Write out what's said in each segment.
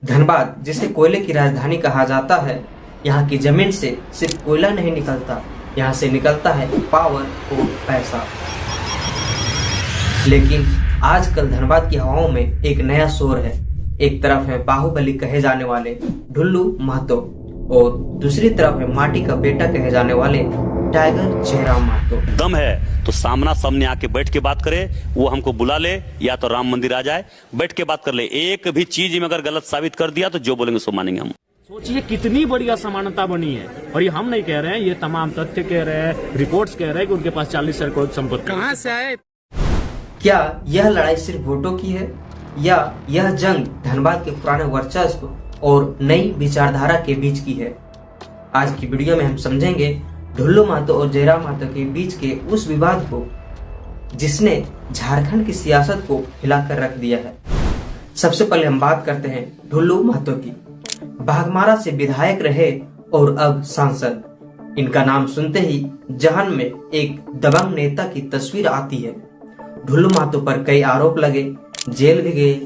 धनबाद, जिसे कोयले की राजधानी कहा जाता है, यहाँ की जमीन से सिर्फ कोयला नहीं निकलता, यहाँ से निकलता है पावर और पैसा। लेकिन आजकल धनबाद की हवाओं में एक नया शोर है। एक तरफ है बाहुबली कहे जाने वाले ढुल्लू महतो और दूसरी तरफ है माटी का बेटा कहे जाने वाले टाइगर जयराम महतो। दम है तो सामना सामने आके बैठ के बात करे, वो हमको बुला ले या तो राम मंदिर आ जाए, बैठ के बात कर ले। एक भी चीज में अगर गलत साबित कर दिया तो जो बोलेंगे सो मानेंगे हम। सोचिए कितनी बड़ी असमानता बनी है। और ये हम नहीं कह रहे हैं, ये तमाम तथ्य कह रहे हैं, रिपोर्ट्स कह रहे हैं कि उनके पास 40 एकड़ संपत्ति कहाँ से आए। क्या यह लड़ाई सिर्फ वोटों की है या यह जंग धनबाद के पुराने वर्चस्व और नई विचारधारा के बीच की है? आज की वीडियो में हम समझेंगे ढुल्लू महतो और जयराम महतो के बीच के उस विवाद को जिसने झारखंड की सियासत को हिलाकर रख दिया है। सबसे पहले हम बात करते हैं ढुल्लू महतो की। बाघमारा से विधायक रहे और अब सांसद। इनका नाम सुनते ही जहन में एक दबंग नेता की तस्वीर आती है। ढुल्लू महतो पर कई आरोप लगे, जेल भी गए,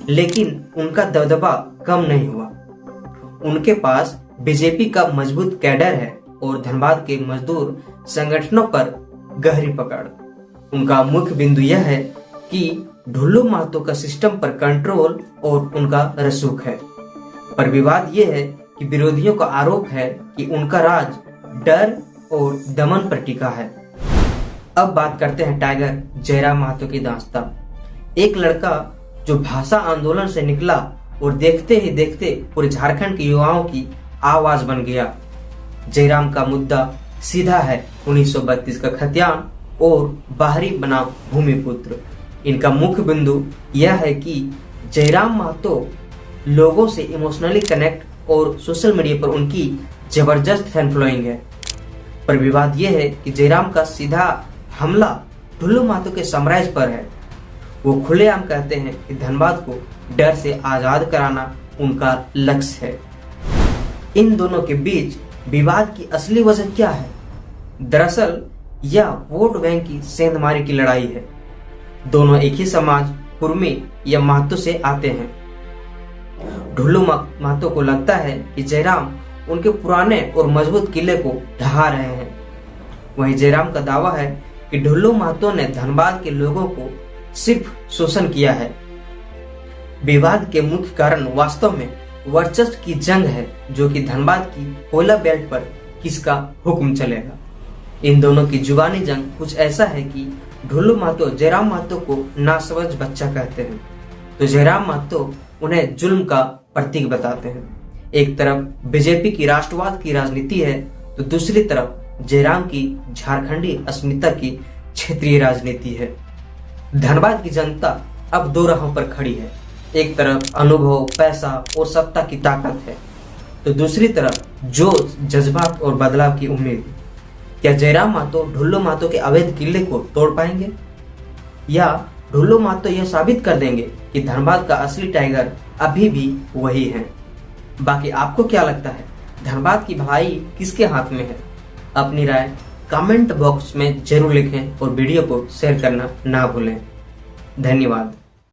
लेकिन उनका दबदबा कम नहीं हुआ। उनके पास बीजेपी का मजबूत कैडर है और धनबाद के मजदूर संगठनों पर गहरी पकड़। उनका मुख्य बिंदु यह है कि ढुल्लू महतो का सिस्टम पर कंट्रोल और उनका रसूख है। पर विवाद यह है कि विरोधियों का आरोप है कि उनका राज डर और दमन पर टिका है। अब बात करते हैं टाइगर जयराम महतो की दास्तां। एक लड़का जो भाषा आंदोलन से निकला और देखते ही देखते पूरे झारखंड के युवाओं की आवाज बन गया। जयराम का मुद्दा सीधा है 1932 का खतियान और बाहरी बनाम भूमिपुत्र। इनका मुख्य बिंदु यह है कि जयराम महतो लोगों से इमोशनली कनेक्ट और सोशल मीडिया पर उनकी जबरदस्त फैन फॉलोइंग है। पर विवाद यह है कि जयराम का सीधा हमला ढुल्लू महतो के साम्राज्य पर है। वो खुलेआम कहते हैं कि धनबाद को डर से आजाद कराना उनका लक्ष्य है। इन दोनों के बीच विवाद की असली वजह क्या है? दरअसल यह वोट बैंक की सेंधमारी की लड़ाई है। दोनों एक ही समाज कुर्मी या महतो से आते हैं। ढुल्लू महतो को लगता है कि जयराम उनके पुराने और मजबूत किले को ढहा रहे हैं। वहीं जयराम का दावा है कि ढुल्लू महतो ने धनबाद के लोगों को सिर्फ शोषण किया है। विवाद के मुख्य कारण वास्तव में वर्चस्व की जंग है, जो कि धनबाद की कोयला बेल्ट पर किसका हुक्म चलेगा। इन दोनों की जुबानी जंग कुछ ऐसा है कि ढुल्लू महतो जयराम महतो को नासमझ बच्चा कहते हैं, तो जयराम महतो उन्हें जुल्म का प्रतीक बताते हैं। एक तरफ बीजेपी की राष्ट्रवाद की राजनीति है, तो दूसरी तरफ जयराम की झारखंडी अस्मिता की क्षेत्रीय राजनीति है। धनबाद की जनता अब दो राहों पर खड़ी है। एक तरफ अनुभव, पैसा और सत्ता की ताकत है, तो दूसरी तरफ जोश, जज्बात और बदलाव की उम्मीद। क्या जयराम महतो ढुल्लू महतो के अवैध किले को तोड़ पाएंगे या ढुल्लू महतो यह साबित कर देंगे कि धनबाद का असली टाइगर अभी भी वही है? बाकी आपको क्या लगता है, धनबाद की भलाई किसके हाथ में है? अपनी राय कमेंट बॉक्स में जरूर लिखें और वीडियो को शेयर करना ना भूलें। धन्यवाद।